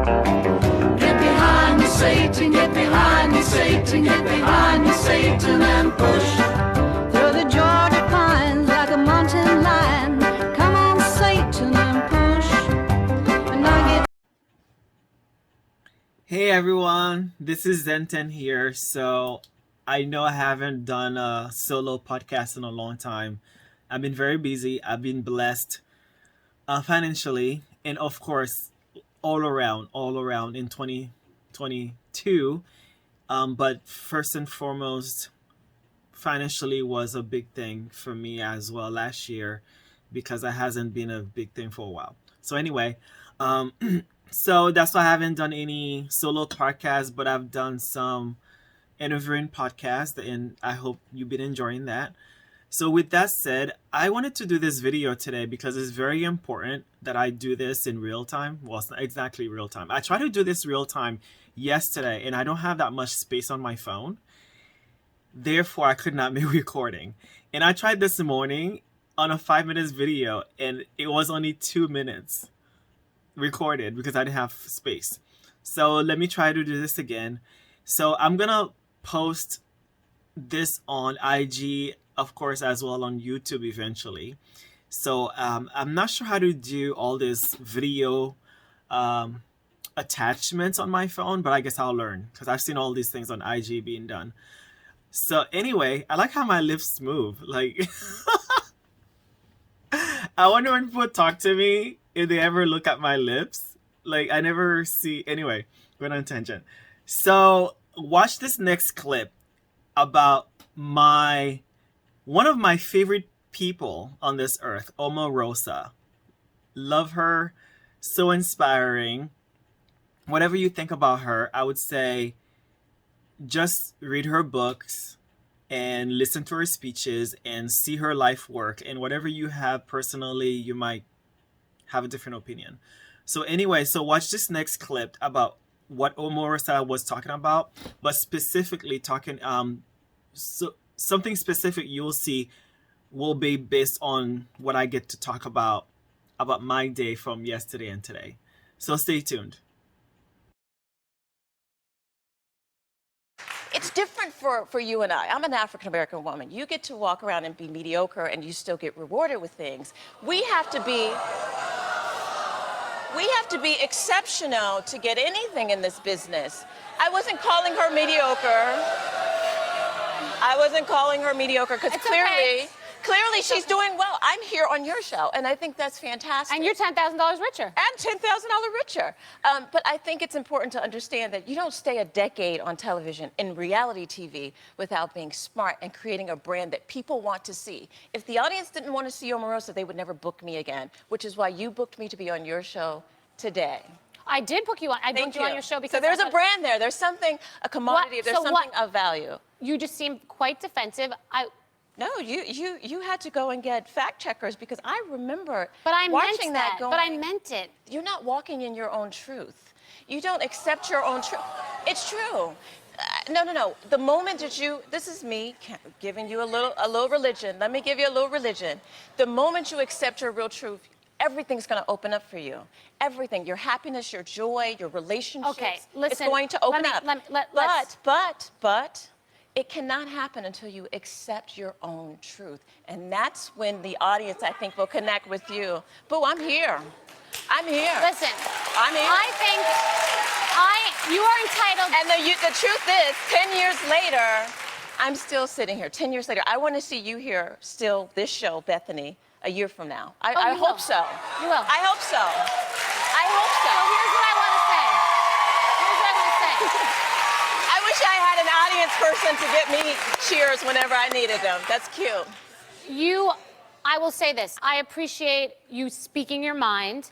Get behind me, Satan, get behind me, Satan, get behind me, Satan, and push. Through the Georgia pines like a mountain lion. Come on, Satan, and push. And I get Hey everyone, this is Zen10 here. So I know I haven't done a solo podcast in a long time. I've been very busy. I've been blessed financially, and of course, all around in 2022. But first and foremost, financially was a big thing for me as well last year because it hasn't been a big thing for a while. So anyway, so that's why I haven't done any solo podcasts, but I've done some interviewing podcasts, and I hope you've been enjoying that. So with that said, I wanted to do this video today because it's very important that I do this in real time. Well, it's not exactly real time. I tried to do this real time yesterday, and I don't have that much space on my phone. Therefore, I could not be recording. And I tried this morning on a 5 minutes video, and it was only 2 minutes recorded because I didn't have space. So let me try to do this again. So I'm gonna post this on IG, of course, as well on YouTube eventually. So I'm not sure how to do all this video attachments on my phone, but I guess I'll learn because I've seen all these things on IG being done. So anyway, I like how my lips move. Like, I wonder when people talk to me if they ever look at my lips. Like, I never see. Anyway, going on tangent. So watch this next clip about one of my favorite people on this earth, Omarosa. Love her, so inspiring. Whatever you think about her, I would say just read her books and listen to her speeches and see her life work. And whatever you have personally, you might have a different opinion. So anyway, so watch this next clip about what Omarosa was talking about, but specifically talking so something specific you'll see will be based on what I get to talk about my day from yesterday and today. So stay tuned. It's different for you and I. I'm an African-American woman. You get to walk around and be mediocre and you still get rewarded with things. We have to be exceptional to get anything in this business. I wasn't calling her mediocre. I wasn't calling her mediocre because clearly she's doing well. I'm here on your show, and I think that's fantastic. And you're $10,000 richer. And $10,000 richer. But I think it's important to understand that you don't stay a decade on television in reality TV without being smart and creating a brand that people want to see. If the audience didn't want to see Omarosa, they would never book me again, which is why you booked me to be on your show today. I did book you on. I booked you on your show because so there's a brand there. There's something, a commodity. There's something of value. You just seemed quite defensive. No, you had to go and get fact checkers because I remember but I watching meant that. going, but I meant it. You're not walking in your own truth. You don't accept your own truth. It's true. No. The moment that this is me giving you a little religion. Let me give you a little religion. The moment you accept your real truth, everything's going to open up for you. Everything, your happiness, your joy, your relationships. Okay, listen. It's going to open up. But it cannot happen until you accept your own truth. And that's when the audience, I think, will connect with you. Boo, I'm here. I'm here. Listen, I'm here. I think you are entitled. And the truth is, 10 years later, I'm still sitting here. 10 years later, I want to see you here still, this show, Bethany, a year from now. I hope so. You will. I hope so. I hope so. So here's what I want to say. I wish I had an audience person to get me cheers whenever I needed them. That's cute. I will say this. I appreciate you speaking your mind.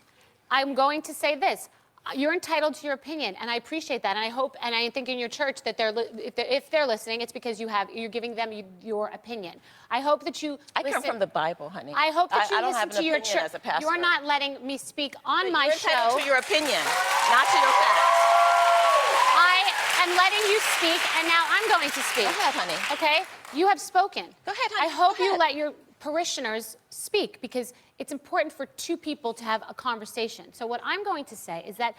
I'm going to say this. You're entitled to your opinion, and I appreciate that. And I hope, and I think in your church that if they're listening, it's because you're giving them your opinion. I hope that you. I come from the Bible, honey. I hope that you I don't listen have to an your opinion church. as a pastor. You're not letting me speak on my You're show. entitled to your opinion, not to your facts. I am letting you speak, and now I'm going to speak. Go ahead, honey. Okay? You have spoken. Go ahead, honey. I hope Go you ahead. let your parishioners speak, because it's important for two people to have a conversation. So what I'm going to say is that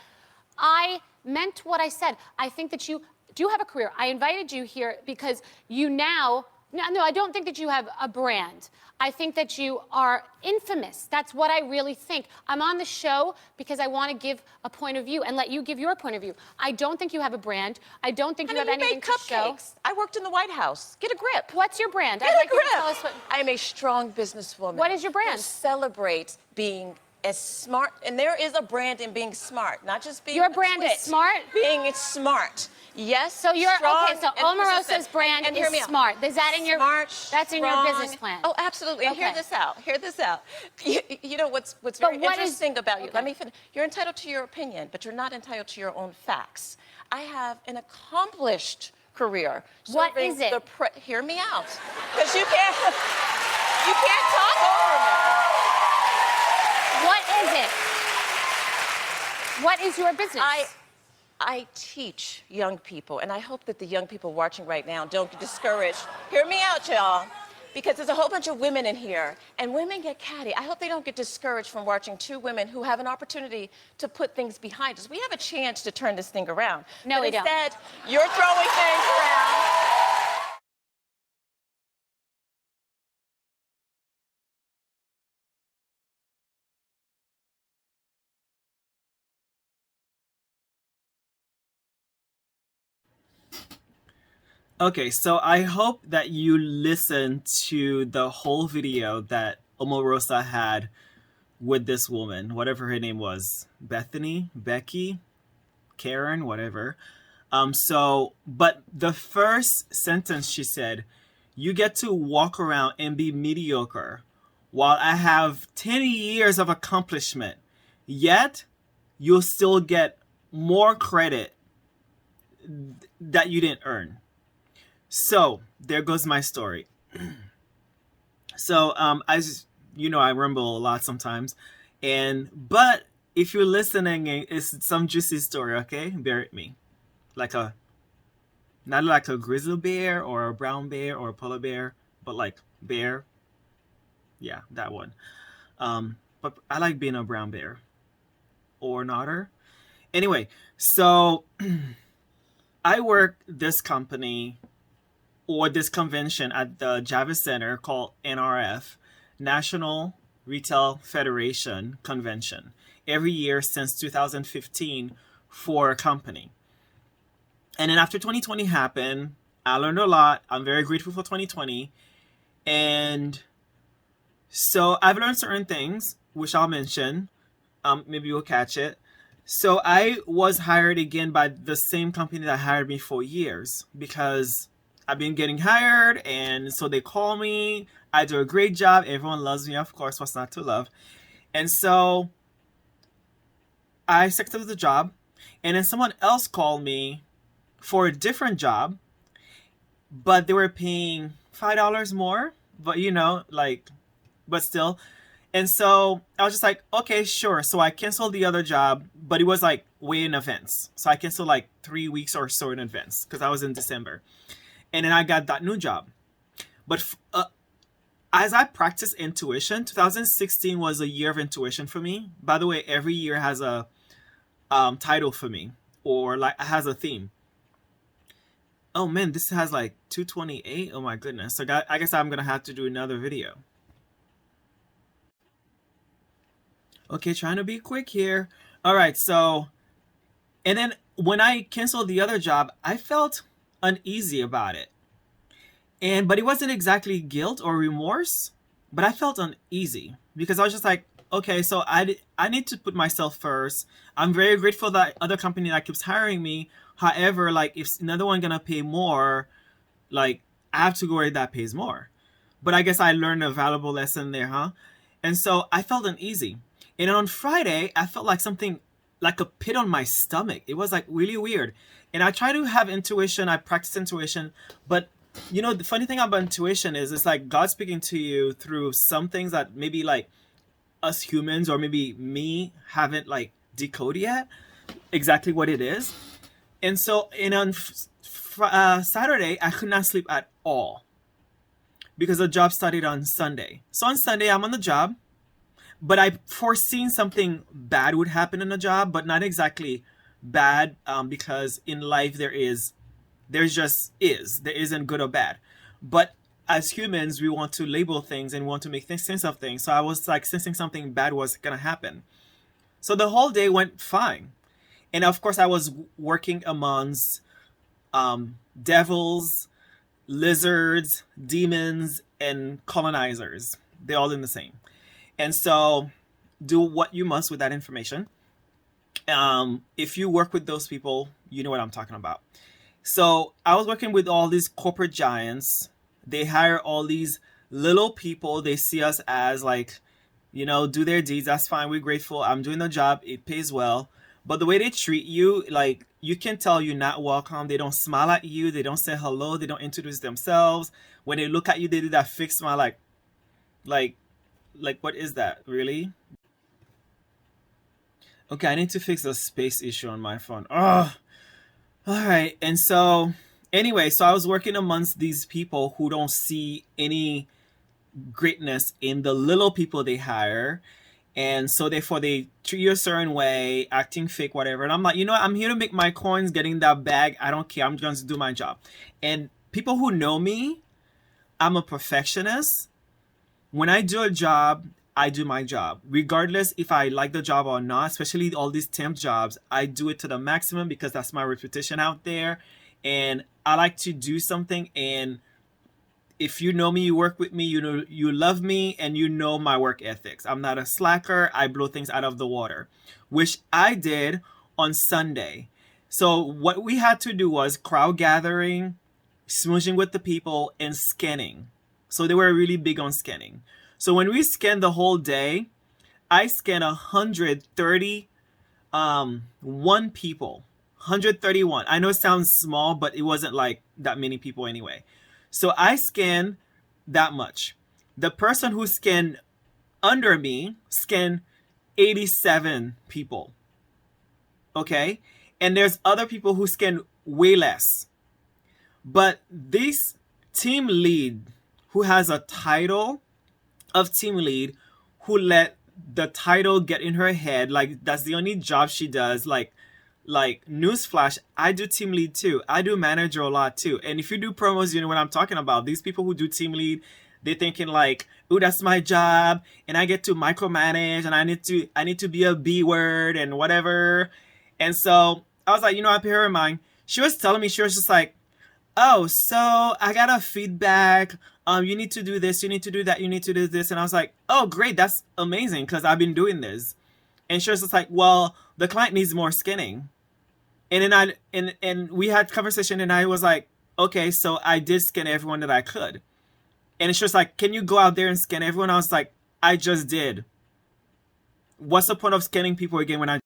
I meant what I said. I think that you do have a career. I invited you here because you now, no, I don't think that you have a brand. I think that you are infamous. That's what I really think. I'm on the show because I want to give a point of view and let you give your point of view. I don't think you have a brand. I don't think you have anything make to show. cupcakes. I worked in the White House. Get a grip. What's your brand? Get I'd a like you grip. to tell us what. I am a strong businesswoman. What is your brand? Who celebrates being as smart, and there is a brand in being smart, not just being. Your brand is quick. smart? Being smart. Yes. So you're strong okay. So and Omarosa's persistent. brand and hear is me out. smart. Is that in your? Smart, That's in your strong. business plan. Oh, absolutely. And hear Okay. this out. Hear this out. You know what's very what is- interesting about you? okay. Let me finish. You're entitled to your opinion, but you're not entitled to your own facts. I have an accomplished career. What serving is it? Hear me out, because you can't talk over me. What is it? What is your business? I teach young people, and I hope that the young people watching right now don't get discouraged. Hear me out, y'all, because there's a whole bunch of women in here, and women get catty. I hope they don't get discouraged from watching two women who have an opportunity to put things behind us. We have a chance to turn this thing around. No, but we don't. Instead, you're throwing things around. Okay, so I hope that you listened to the whole video that Omarosa had with this woman, whatever her name was, Bethany, Becky, Karen, whatever. But the first sentence she said, you get to walk around and be mediocre while I have 10 years of accomplishment, yet you'll still get more credit that you didn't earn. So there goes my story. So as you know, I ramble a lot sometimes, but if you're listening, it's some juicy story. Okay, bear with me. Not like a grizzly bear or a brown bear or a polar bear, but like bear. Yeah, that one. But I like being a brown bear or an otter. Anyway, so I work this company or this convention at the Javits Center called NRF, National Retail Federation Convention, every year since 2015 for a company. And then after 2020 happened, I learned a lot. I'm very grateful for 2020. And so I've learned certain things, which I'll mention. Maybe you'll catch it. So I was hired again by the same company that hired me for years because I've been getting hired, and so they call me. I do a great job. Everyone loves me, of course. What's not to love? And so I accepted the job, and then someone else called me for a different job, but they were paying $5 more. But but still. And so I was just like, okay, sure. So I canceled the other job, but it was like way in advance. So I canceled like 3 weeks or so in advance because I was in December. And then I got that new job. But as I practiced intuition, 2016 was a year of intuition for me. By the way, every year has a title for me, or like has a theme. Oh man, this has like 228. Oh my goodness. So I guess I'm going to have to do another video. Okay, trying to be quick here. All right, so, and then when I canceled the other job, I felt uneasy about it. But it wasn't exactly guilt or remorse, but I felt uneasy because I was just like, okay, so I need to put myself first. I'm very grateful that other company that keeps hiring me. However, like if another one gonna pay more, like I have to go where that pays more. But I guess I learned a valuable lesson there, huh? And so I felt uneasy. And on Friday, I felt like something, like a pit on my stomach. It was like really weird. And I try to have intuition. I practice intuition. But, the funny thing about intuition is it's like God speaking to you through some things that maybe like us humans or maybe me haven't like decoded yet exactly what it is. And so on Saturday, I could not sleep at all because the job started on Sunday. So on Sunday, I'm on the job. But I foreseen something bad would happen in the job, but not exactly bad, because in life there isn't good or bad. But as humans, we want to label things and want to make sense of things. So I was like sensing something bad was gonna happen. So the whole day went fine. And of course I was working amongst devils, lizards, demons, and colonizers. They're all in the same. And so do what you must with that information. If you work with those people, you know what I'm talking about. So I was working with all these corporate giants. They hire all these little people. They see us as like, do their deeds. That's fine. We're grateful. I'm doing the job. It pays well. But the way they treat you, like, you can tell you're not welcome. They don't smile at you. They don't say hello. They don't introduce themselves. When they look at you, they do that fixed smile like, what is that? Really? Okay, I need to fix the space issue on my phone. Oh, all right. And so, anyway, so I was working amongst these people who don't see any greatness in the little people they hire. And so therefore they treat you a certain way, acting fake, whatever. And I'm like, I'm here to make my coins, getting that bag. I don't care. I'm going to do my job. And people who know me, I'm a perfectionist. When I do a job, I do my job. Regardless if I like the job or not, especially all these temp jobs, I do it to the maximum because that's my reputation out there. And I like to do something, and if you know me, you work with me, you love me, and you know my work ethics. I'm not a slacker. I blow things out of the water, which I did on Sunday. So what we had to do was crowd gathering, smooching with the people, and scanning. So they were really big on scanning. So when we scanned the whole day, I scanned 131 people. 131. I know it sounds small, but it wasn't like that many people anyway. So I scanned that much. The person who scanned under me scanned 87 people. Okay? And there's other people who scan way less. But this team lead who has a title of team lead, who let the title get in her head, like that's the only job she does, like newsflash, I do team lead too. I do manager a lot too. And if you do promos, you know what I'm talking about. These people who do team lead, they're thinking like, oh, that's my job, and I get to micromanage, and I need to be a B word and whatever. And so I was like, I pay her in mind. She was telling me, she was just like, oh, so I got a feedback. You need to do this, you need to do that, you need to do this. And I was like, oh, great, that's amazing, because I've been doing this. And she was just like, well, the client needs more skinning. And then we had conversation, and I was like, okay, so I did scan everyone that I could. And it's just like, can you go out there and scan everyone? I was like, I just did. What's the point of scanning people again when I...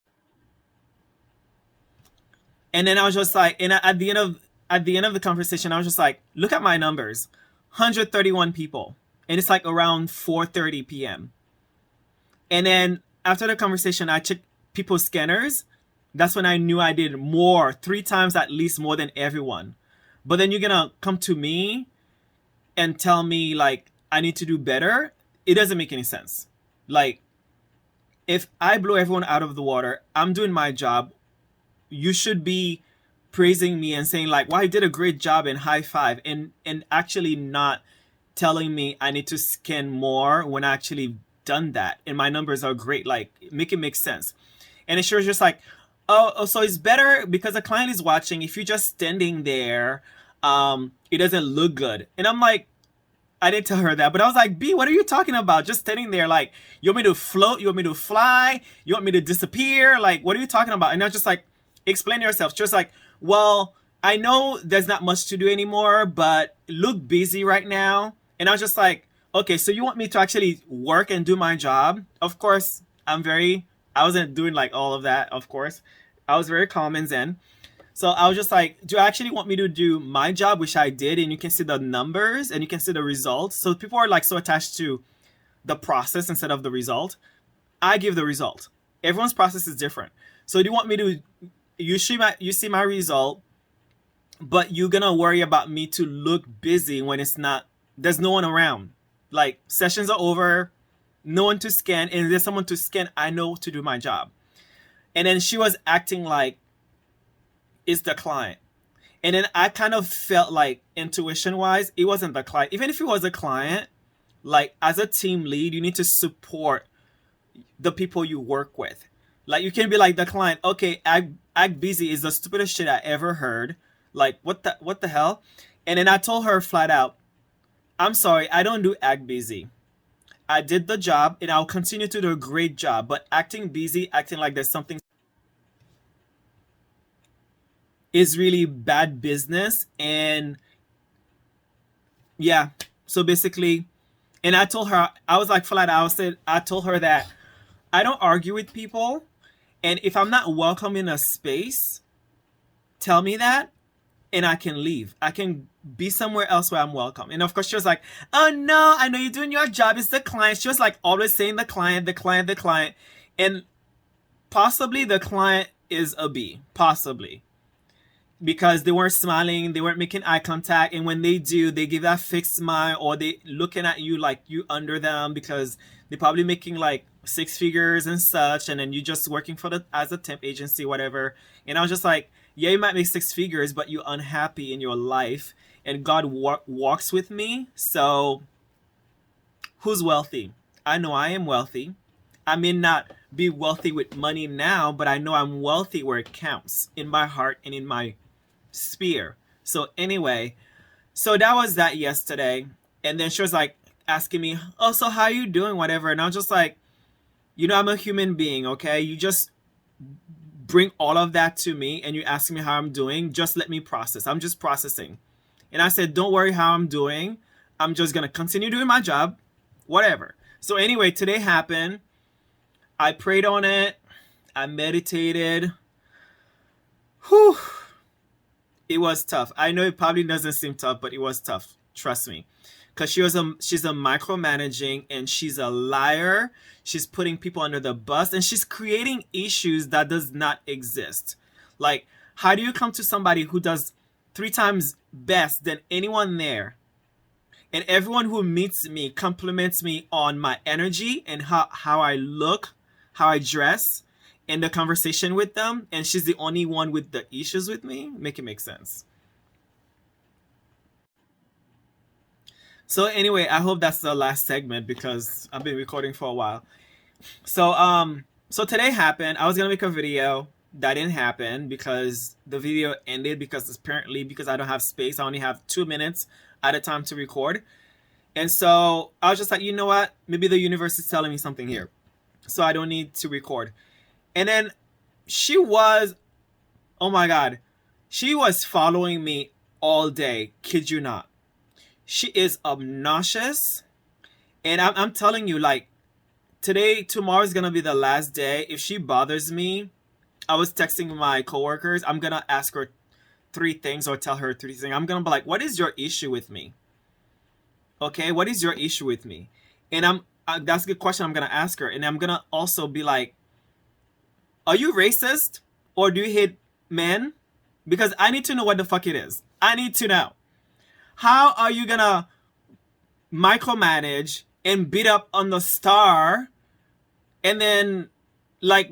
And then I was just like, and at the end of the conversation, I was just like, look at my numbers. 131 people. And it's like around 4:30 p.m. And then after the conversation, I checked people's scanners. That's when I knew I did more, 3 times at least more than everyone. But then you're gonna come to me and tell me like I need to do better. It doesn't make any sense. Like, if I blow everyone out of the water, I'm doing my job. You should be praising me and saying like, wow, you did a great job, and high five, and actually not telling me I need to scan more when I actually done that and my numbers are great. Like, make it make sense. And it sure is just like, oh, so it's better because the client is watching. If you're just standing there, it doesn't look good. And I'm like, I didn't tell her that, but I was like, B, what are you talking about? Just standing there, like, you want me to float? You want me to fly? You want me to disappear? Like, what are you talking about? And I was just like, explain yourself. Just like, well, I know there's not much to do anymore, but look busy right now. And I was just like, okay, so you want me to actually work and do my job? Of course, I wasn't doing like all of that, of course. I was very calm and zen. So I was just like, do you actually want me to do my job, which I did, and you can see the numbers and you can see the results? So people are like so attached to the process instead of the result. I give the result. Everyone's process is different. So do you want me to, you see my result, but you're gonna worry about me to look busy when it's not, there's no one around. Like, sessions are over, no one to scan, and if there's someone to scan, I know to do my job. And then she was acting like it's the client. And then I kind of felt like intuition wise, it wasn't the client. Even if it was a client, like as a team lead, you need to support the people you work with. Like you can be like the client, okay, act busy is the stupidest shit I ever heard. Like what the hell? And then I told her flat out, I'm sorry, I don't do act busy. I did the job and I'll continue to do a great job, but acting busy, acting like there's something is really bad business. And yeah, so basically, and I told her, I was like flat out, I told her that I don't argue with people, and if I'm not welcome in a space, tell me that and I can leave. I can be somewhere else where I'm welcome. And of course she was like, oh no, I know you're doing your job, it's the client. She was like always saying the client, the client, the client. And possibly the client is a B, possibly. Because they weren't smiling, they weren't making eye contact, and when they do, they give that fixed smile, or they looking at you like you under them because they're probably making like 6 figures and such, and then you just working for the as a temp agency, whatever. And I was just like, yeah, you might make 6 figures, but you're unhappy in your life, and God walks with me. So who's wealthy? I know I am wealthy. I may not be wealthy with money now, but I know I'm wealthy where it counts, in my heart and in my sphere. So anyway, so that was that yesterday. And then she was like asking me, oh, so how you doing, whatever. And I was just like, you know, I'm a human being, okay? You just bring all of that to me and you ask me how I'm doing. Just let me process. I'm just processing. And I said, don't worry how I'm doing. I'm just gonna continue doing my job, whatever. So anyway, today happened. I prayed on it. I meditated. Whew. It was tough. I know it probably doesn't seem tough, but it was tough. Trust me. Because she's a micromanaging, and she's a liar. She's putting people under the bus, and she's creating issues that does not exist. Like, how do you come to somebody who does 3 times best than anyone there? And everyone who meets me compliments me on my energy and how I look, how I dress, in the conversation with them, and she's the only one with the issues with me. Make it make sense. So anyway, I hope that's the last segment because I've been recording for a while. So today happened. I was gonna make a video. That didn't happen because the video ended because apparently because I don't have space. I only have 2 minutes at a time to record. And so I was just like, you know what? Maybe the universe is telling me something here. So I don't need to record. And then she was, oh my God, she was following me all day. Kid you not. She is obnoxious. And I'm telling you, like, tomorrow is going to be the last day. If she bothers me, I was texting my coworkers. I'm going to ask her 3 things or tell her 3 things. I'm going to be like, what is your issue with me? Okay, what is your issue with me? And that's a good question I'm going to ask her. And I'm going to also be like, are you racist or do you hate men? Because I need to know what the fuck it is. I need to know. How are you gonna micromanage and beat up on the star? And then, like,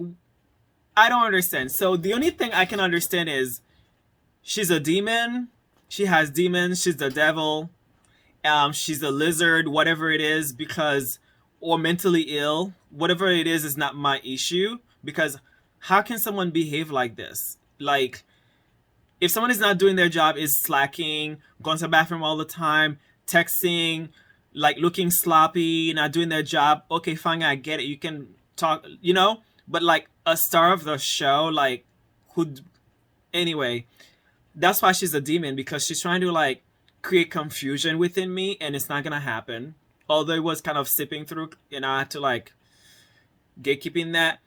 I don't understand. So the only thing I can understand is she's a demon. She has demons. She's the devil. She's a lizard, whatever it is, or mentally ill. Whatever it is not my issue. Because how can someone behave like this? Like, if someone is not doing their job, is slacking, going to the bathroom all the time, texting, like looking sloppy, not doing their job, okay, fine, I get it. You can talk, you know? But like a star of the show, like, anyway, that's why she's a demon, because she's trying to like create confusion within me, and it's not gonna happen. Although it was kind of sipping through, and I had to like gatekeeping that,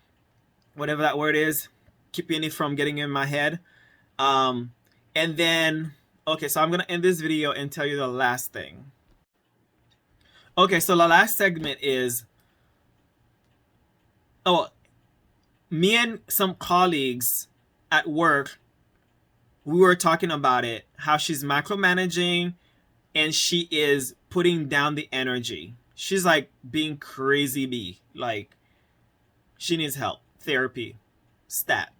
whatever that word is, keeping it from getting in my head. And then, okay, so I'm gonna end this video and tell you the last thing. Okay, so the last segment is, me and some colleagues at work, we were talking about it, how she's micromanaging and she is putting down the energy. She's like being crazy bee. Like, she needs help, therapy, stat.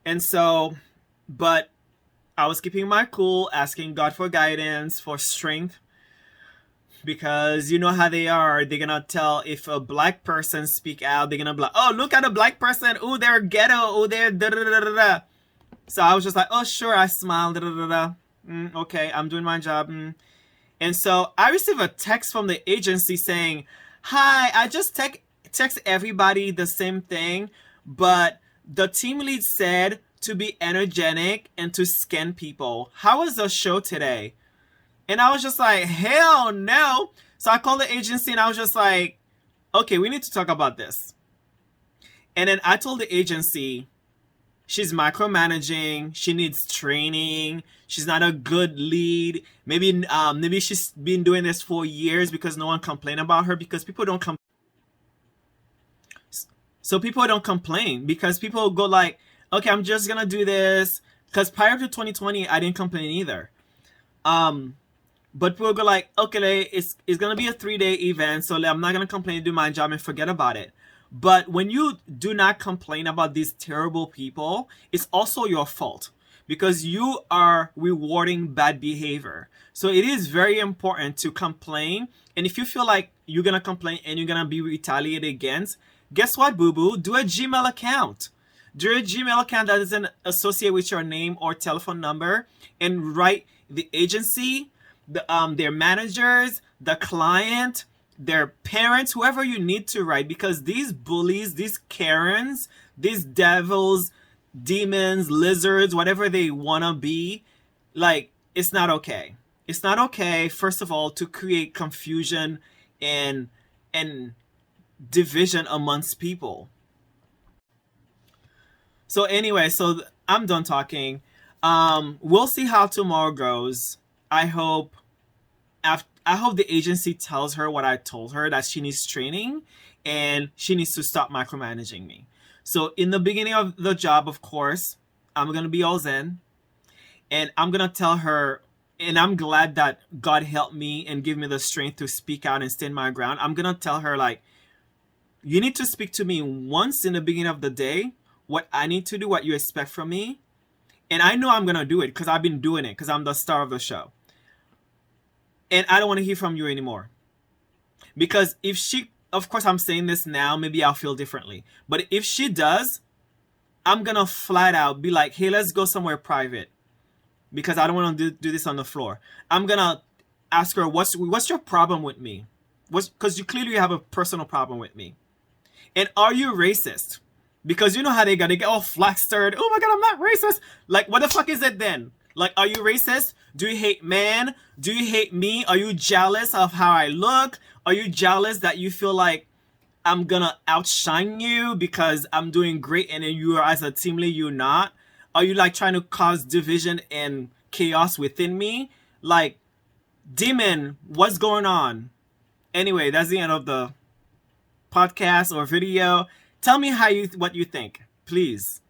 And so But I was keeping my cool, asking God for guidance, for strength, because you know how they are. They're gonna tell if a black person speak out, they're gonna be like, oh, look at a black person. Oh, they're ghetto. Oh, they're da da da da da. So I was just like, oh, sure. I smiled. Da da da da. Okay, I'm doing my job. And so I received a text from the agency saying, hi, I just text everybody the same thing, but the team lead said to be energetic and to scan people. How was the show today? And I was just like, hell no. So I called the agency and I was just like, okay, we need to talk about this. And then I told the agency, she's micromanaging, she needs training, she's not a good lead. Maybe she's been doing this for years because no one complained about her, because people don't complain. So people don't complain because people go like, okay, I'm just gonna do this. Because prior to 2020, I didn't complain either. But people go like, okay, it's gonna be a 3-day event, so I'm not gonna complain, do my job and forget about it. But when you do not complain about these terrible people, it's also your fault, because you are rewarding bad behavior. So it is very important to complain. And if you feel like you're gonna complain and you're gonna be retaliated against, guess what, boo-boo? Do a Gmail account. Do a Gmail account that doesn't associate with your name or telephone number, and write the agency, their managers, the client, their parents, whoever you need to write, because these bullies, these Karens, these devils, demons, lizards, whatever they want to be, like, it's not okay. It's not okay, first of all, to create confusion and division amongst people. So anyway, so I'm done talking. We'll see how tomorrow goes. I hope the agency tells her what I told her, that she needs training and she needs to stop micromanaging me. So in the beginning of the job, of course, I'm going to be all zen, and I'm going to tell her, and I'm glad that God helped me and give me the strength to speak out and stand my ground. I'm going to tell her, like, you need to speak to me once in the beginning of the day, what I need to do, what you expect from me. And I know I'm going to do it because I've been doing it, because I'm the star of the show. And I don't want to hear from you anymore. Because if she, of course I'm saying this now, maybe I'll feel differently. But if she does, I'm going to flat out be like, hey, let's go somewhere private, because I don't want to do this on the floor. I'm going to ask her, what's your problem with me? Because you clearly have a personal problem with me. And are you racist? Because you know how they get all flustered. Oh my God, I'm not racist. Like, what the fuck is it then? Like, are you racist? Do you hate man? Do you hate me? Are you jealous of how I look? Are you jealous that you feel like I'm gonna outshine you because I'm doing great and then you are, as a team lead, you're not? Are you like trying to cause division and chaos within me? Like, demon, what's going on? Anyway, that's the end of the podcast or video. Tell me what you think, please.